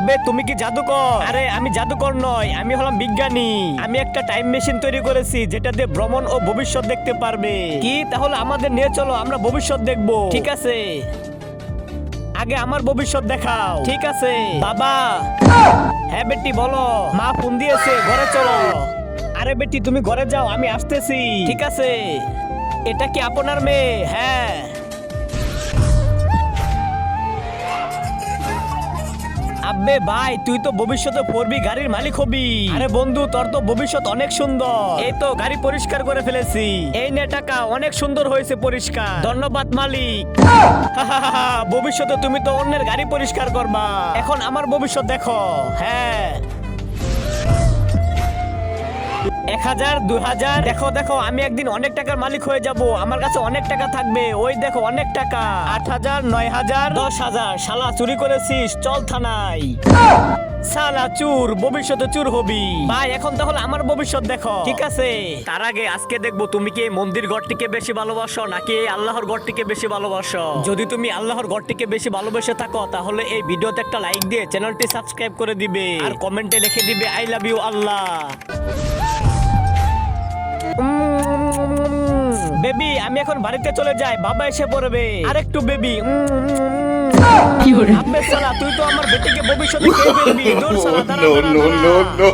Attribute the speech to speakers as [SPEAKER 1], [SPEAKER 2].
[SPEAKER 1] আব্বে তুমি কি জাদুকর? আরে আমি জাদুকর নয়, আমি হলাম বিজ্ঞানী। আমি একটা টাইম মেশিন তৈরি করেছি যেটা দিয়ে ভ্রমণ ও ভবিষ্যৎ দেখতে পারবে। কি তাহলে আমাদের নিয়ে চলো, আমরা ভবিষ্যৎ দেখবো। ঠিক আছে, আগে আমার ভবিষ্যৎ দেখাও। ঠিক আছে বাবা। হ্যাঁ বেটি বলো। মা ফোন দিয়েছে, ঘরে চলো। আরে বেটি তুমি ঘরে যাও, আমি আসতেছি। ঠিক আছে। এটা কি আপনার মেয়ে? হ্যাঁ। আব্বে ভাই, তুই তো ভবিষ্যতে পড়বি, গাড়ির মালিক হবি। আরে বন্ধু, তোর তো ভবিষ্যৎ অনেক সুন্দর। এই তো গাড়ি পরিষ্কার করে ফেলেছি। এই নে টাকা, অনেক সুন্দর হয়েছে পরিষ্কার। ধন্যবাদ মালিক। ভবিষ্যতে তুমি তো অন্যের গাড়ি পরিষ্কার করবা, এখন আমার ভবিষ্যৎ দেখো। হ্যাঁ, 1000, 2000। দেখো দেখো, আমি একদিন অনেক টাকার মালিক হয়ে যাব, আমার কাছে অনেক টাকা থাকবে। ওই দেখো অনেক টাকা। 8000, 9000, 10000। শালা চুরি করেছিস, চল থানায়। শালা চুর, ভবিষ্যতে চুর হবি। ভাই এখন তাহলে আমার ভবিষ্যৎ দেখো। ঠিক আছে, তার আগে আজকে দেখবো তুমি কি এই মন্দির ঘরটিকে বেশি ভালোবাসো নাকি এই আল্লাহর ঘরটিকে বেশি ভালোবাসো। যদি তুমি আল্লাহর ঘরটিকে বেশি ভালোবেসে থাকো তাহলে এই ভিডিওতে একটা লাইক দিয়ে চ্যানেলটি সাবস্ক্রাইব করে দিবে আর কমেন্টে লিখে দিবে আই লাভ ইউ আল্লাহ। বেবি আমি এখন বাড়িতে চলে যাই, বাবা এসে পড়বে। আরেকটু বেবি। আব্বে শালা, তুই তো আমার বেটিকে ভবিষ্যতে খেয়ে ফেলবি। দূর শালা, দাঁড়া, দাঁড়া, দাঁড়া।